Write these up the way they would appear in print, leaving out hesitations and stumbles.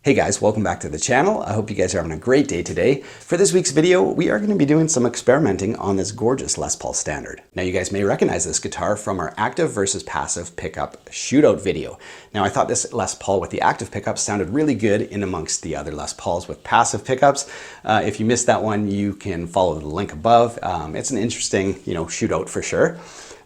Hey guys, welcome back to the channel. I hope you guys are having a great day today. For this week's video, we are going to be doing some experimenting on this gorgeous Les Paul Standard. Now you guys may recognize this guitar from our active versus passive pickup shootout video. Now I thought this Les Paul with the active pickups sounded really good in amongst the other Les Pauls with passive pickups. If you missed that one, you can follow the link above. It's an interesting, shootout for sure.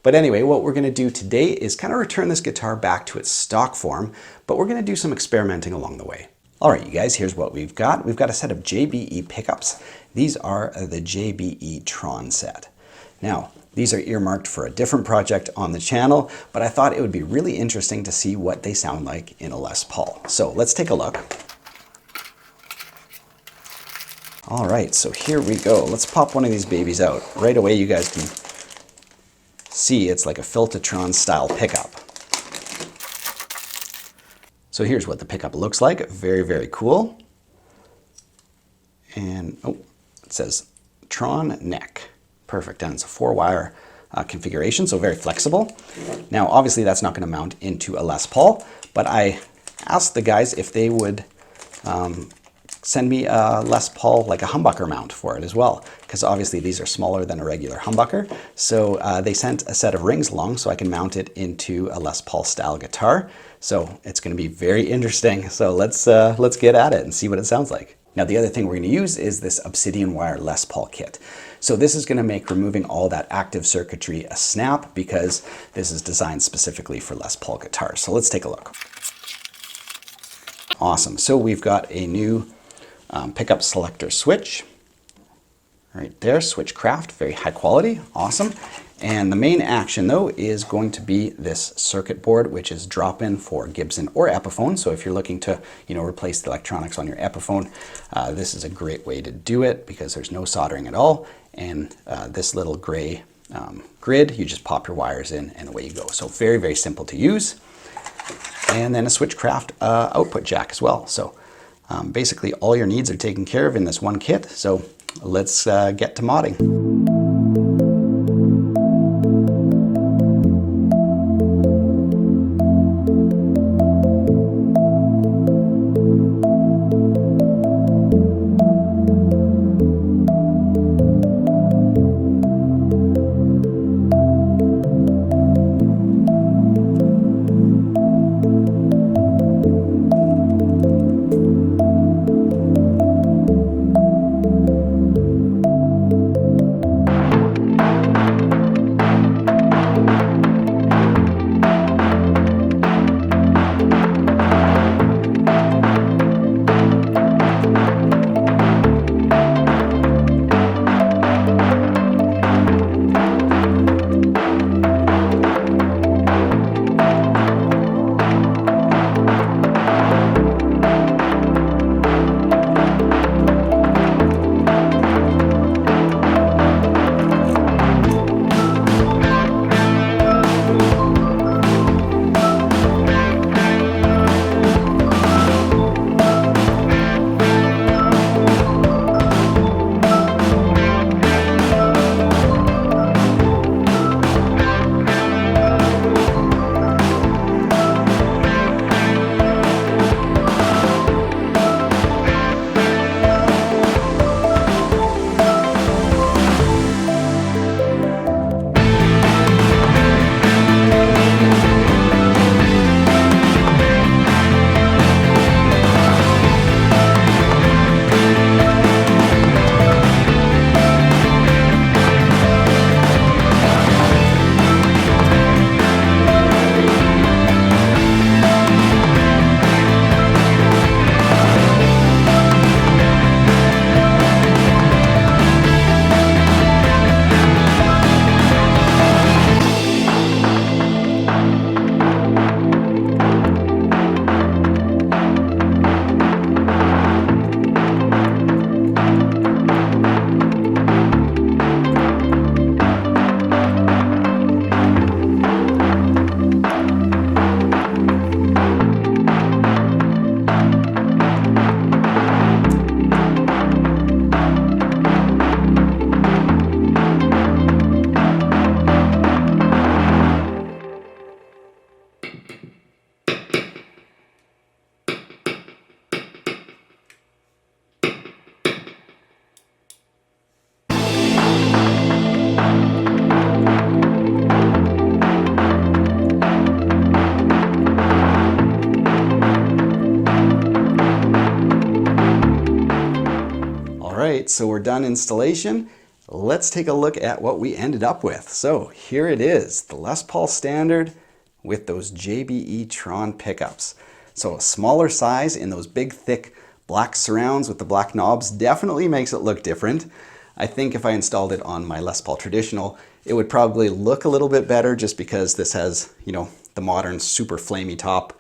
But anyway, what we're going to do today is kind of return this guitar back to its stock form, but we're going to do some experimenting along the way. All right, you guys, here's what we've got. We've got a set of JBE pickups. These are the JBE Tron set. Now, these are earmarked for a different project on the channel, but I thought it would be really interesting to see what they sound like in a Les Paul. So let's take a look. All right, so here we go. Let's pop one of these babies out. Right away, you guys can see it's like a Filtertron style pickup. So here's what the pickup looks like. Very, very cool. And it says Tron neck. Perfect. And it's a 4-wire configuration, so very flexible. Now, obviously, that's not going to mount into a Les Paul, but I asked the guys if they would send me a Les Paul, like a humbucker mount for it as well, because obviously these are smaller than a regular humbucker. So they sent a set of rings along so I can mount it into a Les Paul style guitar. So it's going to be very interesting. So let's get at it and see what it sounds like. Now the other thing we're going to use is this Obsidian wire Les Paul kit. So this is going to make removing all that active circuitry a snap, because this is designed specifically for Les Paul guitars. So let's take a look. Awesome. So we've got a new pickup selector switch right there, Switchcraft, very high quality, awesome. And the main action though is going to be this circuit board, which is drop-in for Gibson or Epiphone. So if you're looking to, replace the electronics on your Epiphone, this is a great way to do it because there's no soldering at all. And this little gray grid, you just pop your wires in and away you go. So very, very simple to use. And then a Switchcraft output jack as well. So basically all your needs are taken care of in this one kit. So let's get to modding. right, so we're done installation. Let's take a look at what we ended up with. So here it is, the Les Paul Standard with those JBE Tron pickups. So a smaller size in those big, thick black surrounds with the black knobs definitely makes it look different. I think if I installed it on my Les Paul Traditional, it would probably look a little bit better just because this has, you know, the modern super flamey top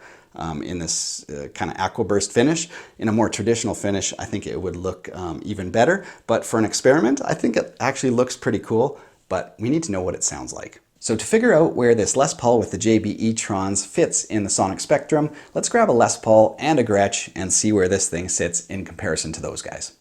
in this kind of aquaburst finish. In a more traditional finish, I think it would look even better. But for an experiment, I think it actually looks pretty cool, but we need to know what it sounds like. So to figure out where this Les Paul with the JBE Trons fits in the sonic spectrum, let's grab a Les Paul and a Gretsch and see where this thing sits in comparison to those guys.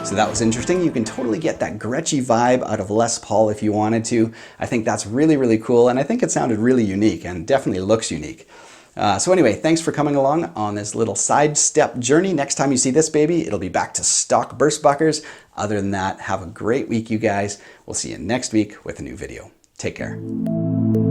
So that was interesting. You can totally get that Gretschy vibe out of Les Paul if you wanted to. I think that's really, really cool, and I think it sounded really unique and definitely looks unique. So anyway, thanks for coming along on this little sidestep journey. Next time you see this baby, it'll be back to stock burst buckers. Other than that, have a great week, you guys. We'll see you next week with a new video. Take care.